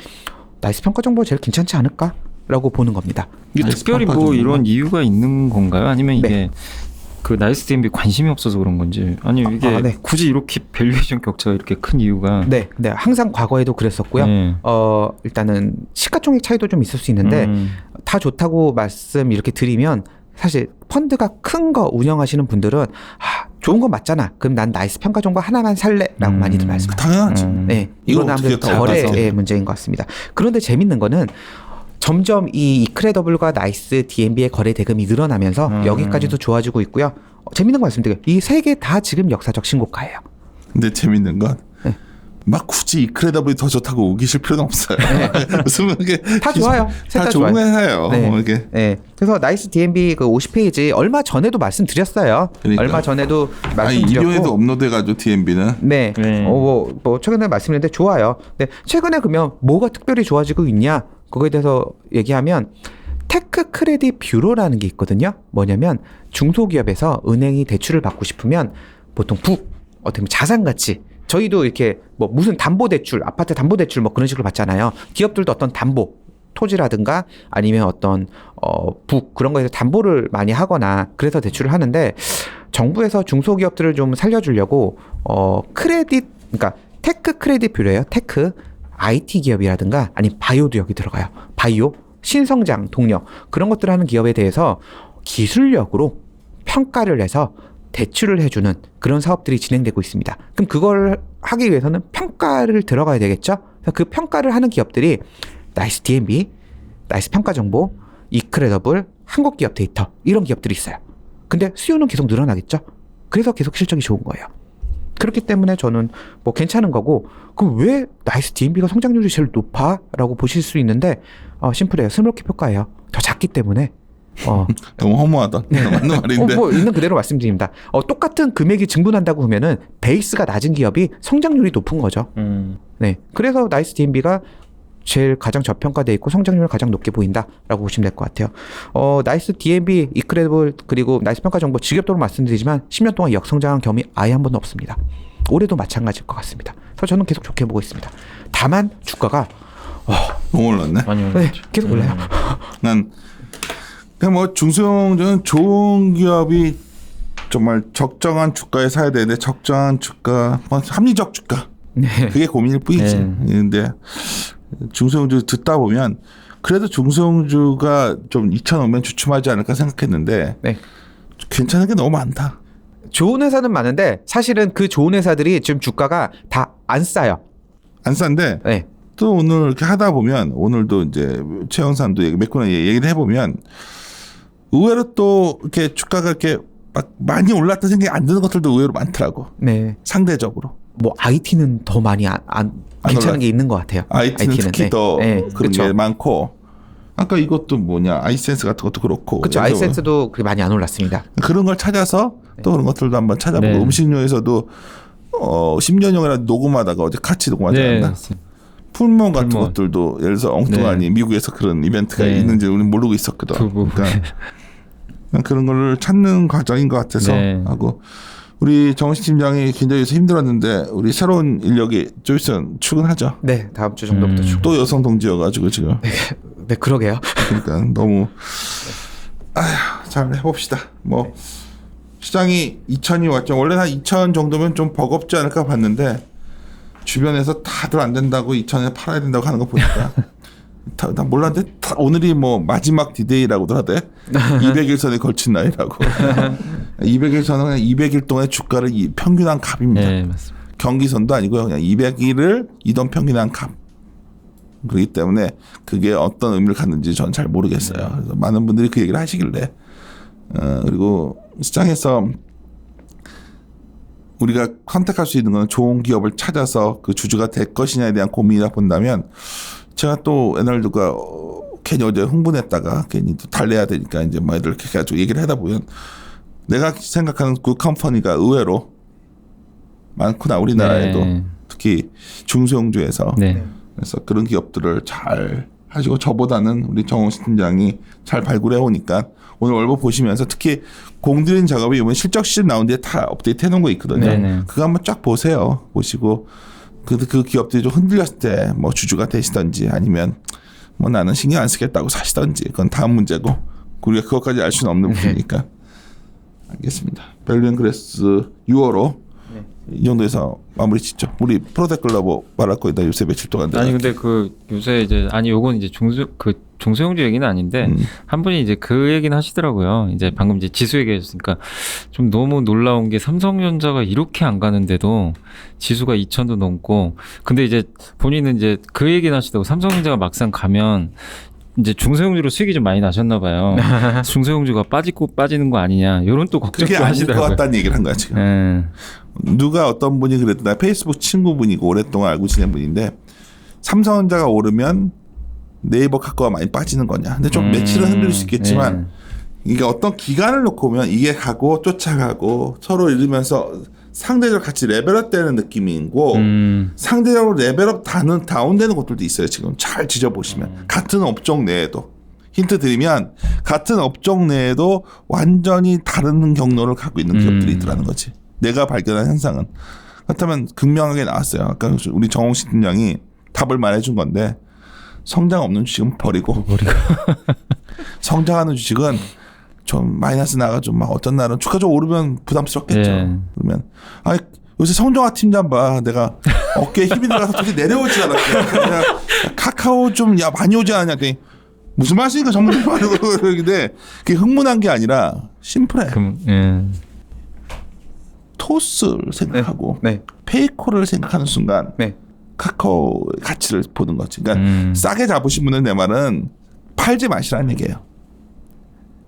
나이스 평가정보가 제일 괜찮지 않을까? 라고 보는 겁니다. 이게 특별히 뭐 이런 이유가 있는 건가요? 아니면 이게 그 나이스 DNB 관심이 없어서 그런 건지, 아니 이게 네. 굳이 이렇게 밸류에이션 격차가 이렇게 큰 이유가? 네, 항상 과거에도 그랬었고요. 네. 일단은 시가총액 차이도 좀 있을 수 있는데 다 좋다고 말씀 이렇게 드리면 사실 펀드가 큰 거 운영하시는 분들은 좋은 건 맞잖아. 그럼 난 나이스 평가 정보 하나만 살래라고 많이들 말씀하세요. 당연하지. 네, 이건 아무래도 거래의 문제인 것 같습니다. 그런데 재밌는 거는 점점 이 이크레더블과 나이스 DNB의 거래 대금이 늘어나면서 여기까지도 좋아지고 있고요. 재밌는 거 말씀드려요. 이 세 개 다 지금 역사적 신고가예요. 근데 재밌는 건 막 굳이 이크레더블이 더 좋다고 우기실 필요는 없어요. 무슨 이게 다 좋아요. 셋 다 좋아요. 좋은 회사예요. 네. 이게. 네. 그래서 나이스 DNB 그 50페이지 얼마 전에도 말씀드렸어요. 그러니까. 얼마 전에도 아니 말씀드렸고. 일요에도 업로드해가지고 DNB는. 네. 뭐 최근에 말씀드렸는데 좋아요. 네. 최근에 그러면 뭐가 특별히 좋아지고 있냐? 그거에 대해서 얘기하면 테크 크레딧 뷰로라는 게 있거든요. 뭐냐면 중소기업에서 은행이 대출을 받고 싶으면 보통 어떻게 보면 자산가치, 저희도 이렇게 뭐 무슨 담보대출, 아파트 담보대출 뭐 그런 식으로 받잖아요. 기업들도 어떤 담보 토지라든가 아니면 어떤 북 그런 거에서 담보를 많이 하거나 그래서 대출을 하는데 정부에서 중소기업들을 좀 살려주려고 크레딧 그러니까 테크 크레딧 뷰레요. 테크 IT 기업이라든가 아니면 바이오도 여기 들어가요. 바이오 신성장 동력 그런 것들을 하는 기업에 대해서 기술력으로 평가를 해서 대출을 해주는 그런 사업들이 진행되고 있습니다. 그럼 그걸 하기 위해서는 평가를 들어가야 되겠죠? 그 평가를 하는 기업들이 나이스 D&B, 나이스 평가정보, 이크레더블, 한국기업데이터 이런 기업들이 있어요. 근데 수요는 계속 늘어나겠죠? 그래서 계속 실적이 좋은 거예요. 그렇기 때문에 저는 뭐 괜찮은 거고 그럼 왜 나이스 D&B가 성장률이 제일 높아? 라고 보실 수 있는데 심플해요. 스몰캡 효과예요. 더 작기 때문에 너무 허무하다. 맞는 말인데. 뭐 있는 그대로 말씀드립니다. 똑같은 금액이 증분한다고 하면은 베이스가 낮은 기업이 성장률이 높은 거죠. 네, 그래서 나이스 D&B가 제일 가장 저평가돼 있고 성장률을 가장 높게 보인다라고 보시면 될 것 같아요. 나이스 D&B, 이크레디블 그리고 나이스 평가정보 직업도로 말씀드리지만 10년 동안 역성장한 경험이 아예 한 번도 없습니다. 올해도 마찬가지일 것 같습니다. 그래서 저는 계속 좋게 보고 있습니다. 다만 주가가 너무 올랐네. 많이 네, 올랐죠. 계속 올라요. 난 그냥 뭐 중소형주는 좋은 기업이 정말 적정한 주가에 사야 되는데 적정한 주가, 합리적 주가 그게 고민일 뿐이지. 근데 중소형주 듣다 보면 그래도 중소형주가 좀 2,000오면 주춤하지 않을까 생각했는데 네. 괜찮은 게 너무 많다. 좋은 회사는 많은데 사실은 그 좋은 회사들이 지금 주가가 다 안 싸요. 안 싼데 네. 또 오늘 이렇게 하다 보면 오늘도 이제 최영삼도 몇 군데 얘기를 해보면 의외로 또 이렇게 주가가 이렇게 막 많이 올랐다 생각이 안 드는 것들도 의외로 많더라고. 네. 상대적으로. 뭐 IT는 더 많이 괜찮은 올라- 게 있는 것 같아요. IT는 특히 네. 더 네. 그런 그쵸. 게 많고 아까 이것도 뭐냐 아이센스 같은 것도 그렇고 그렇죠. 그래서 아이센스도 그렇게 많이 안 올랐습니다. 그런 걸 찾아서 또 그런 것들도 한번 찾아보고 네. 음식료에서도 10년형이라 녹음하다가 어제 같이 녹음하지 네. 않았나? 풀몬 같은 풀몬. 것들도 예를 들어서 엉뚱하니 미국에서 그런 이벤트가 네. 있는지 우리는 모르고 있었거든. 부부. 그러니까 그런 거를 찾는 과정인 것 같아서 네. 하고 우리 정식 팀장이 굉장히 요새 힘들었는데 우리 새로운 인력이 좀 있으면 출근하죠. 네, 다음 주 정도부터 쭉. 또 여성 동지여가지고 지금 네, 그러게요. 그러니까 너무 잘 해봅시다. 뭐 시장이 2,000이 왔죠. 원래 한 2,000 정도면 좀 버겁지 않을까 봤는데 주변에서 다들 안 된다고 2,000에 팔아야 된다고 하는 거 보니까 다 몰랐는데 오늘이 뭐 마지막 디데이라고도 하대. 200일선에 걸친 날이라고. 200일선은 그냥 200일 동안의 주가를 평균한 값입니다. 네, 맞습니다. 경기선도 아니고요. 그냥 200일을 이동 평균한 값. 그렇기 때문에 그게 어떤 의미를 갖는지 저는 잘 모르겠어요. 그래서 많은 분들이 그 얘기를 하시길래 그리고 시장에서 우리가 선택할 수 있는 건 좋은 기업을 찾아서 그 주주가 될 것이냐에 대한 고민이라 본다면 제가 또 옛날 누가 괜히 어제 흥분했다가 괜히 또 달래야 되니까 이제 뭐 이렇게 해가지고 얘기를 하다 보면 내가 생각하는 그 컴퍼니가 의외로 많구나 우리나라에도 네. 특히 중소형주에서 네. 그래서 그런 기업들을 잘 하시고 저보다는 우리 정홍식 팀장이 잘 발굴해 오니까 오늘 월보 보시면서 특히 공들인 작업이 이번 실적 시즌 나온 뒤에 다 업데이트 해놓은 거 있거든요. 네네. 그거 한번 쫙 보세요. 보시고 그 기업들이 좀 흔들렸을 때 뭐 주주가 되시던지 아니면 뭐 나는 신경 안 쓰겠다고 사시던지 그건 다음 문제고 우리가 그것까지 알 수는 없는 부분이니까 알겠습니다. 벨류앤그레스 6월호 이 정도에서 마무리 짓죠. 우리 프로데클러버 말할 거이다 요새 며칠 동안. 아니 근데 그 요새 이제 요건 이제 중소형주 얘기는 아닌데 한 분이 이제 그 얘기는 하시더라고요. 이제 방금 이제 지수 얘기하셨으니까 좀 너무 놀라운 게 삼성전자가 이렇게 안 가는데도 지수가 2,000도 넘고 근데 이제 본인은 이제 그 얘기는 하시더라고. 삼성전자가 막상 가면 이제 중소형주로 수익이 좀 많이 나셨나 봐요. 중소형주가 빠지는 거 아니냐. 이런 또 걱정도 그게 아닐 것 하시더라고요. 같다는 얘기를 한 거야 지금. 네. 누가 어떤 분이 그래도 나 페이스북 친구분이고 오랫동안 알고 지낸 분인데 삼성전자가 오르면 네이버 카카오가 많이 빠지는 거냐. 근데 좀 며칠은 흔들릴 수 있겠지만 이게 어떤 기간을 놓고 보면 이게 가고 쫓아가고 서로 이러면서 상대적으로 같이 레벨업 되는 느낌이고 상대적으로 레벨업 다운되는 것들도 있어요. 지금 잘 지져보시면 같은 업종 내에도 힌트 드리면 같은 업종 내에도 완전히 다른 경로를 가고 있는 기업들이 있더라는 거지. 내가 발견한 현상은. 그렇다면 극명하게 나왔어요. 아까 우리 정홍식 팀장이 답을 말해준 건데 성장 없는 주식은 버리고 성장하는 주식은 좀 마이너스 나가지고 막 어떤 날은 주가가 오르면 부담스럽겠죠. 예. 그러면 아니 요새 성종화 팀장 봐. 내가 어깨에 힘이 들어가서 도저히 내려오지 않았어요. 그냥 카카오 좀 많이 오지 않냐. 그랬더니 무슨 말씀이니까 전문가님 하는 거는데 그게 흥분한 게 아니라 심플해. 토스를 생각하고 네. 페이코를 생각하는 순간 네. 카카오 가치를 보는 거지. 그러니까 싸게 잡으신 분은 내 말은 팔지 마시라는 얘기예요.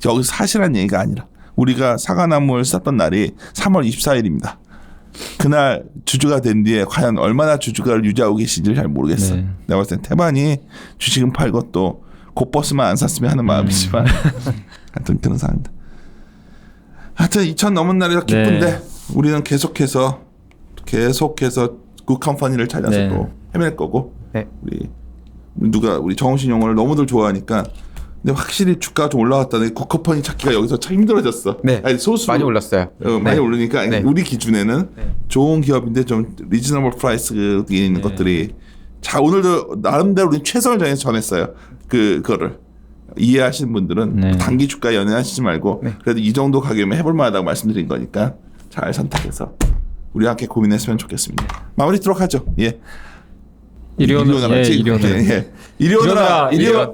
여기서 사시라는 얘기가 아니라 우리가 사과나무를 쌌던 날이 3월 24일입니다. 그날 주주가 된 뒤에 과연 얼마나 주주가를 유지하고 계신지 잘 모르겠어. 네. 내가 봤을 땐 태반이 주식은 팔고 또 곧버스만 안 샀으면 하는 마음이지만 하여튼 그런 상황입니다. 하여튼 2천 넘은 날이 기쁜데 우리는 계속해서 굿 컴퍼니를 찾아서 또 헤맬 거고 우리 정우신 영어를 너무들 좋아하니까 근데 확실히 주가가 좀 올라왔다는 굿 컴퍼니 찾기가 여기서 참 힘들어졌어. 네. 아니, 소수로 많이 올랐어요. 많이 오르니까 우리 기준에는 좋은 기업인데 좀 리즈너블 프라이스 있는 것들이 자 오늘도 나름대로 우리 최선을 다해서 전했어요. 그거를 이해하시는 분들은 단기 주가 연연하시지 말고 그래도 이 정도 가격이면 해볼 만하다고 말씀드린 거니까 잘 선택해서 우리와 함께 고민했으면 좋겠습니다. 마무리 하도록 하죠. 예. 이리 오너라. 이리 오너라. 이리 오너라.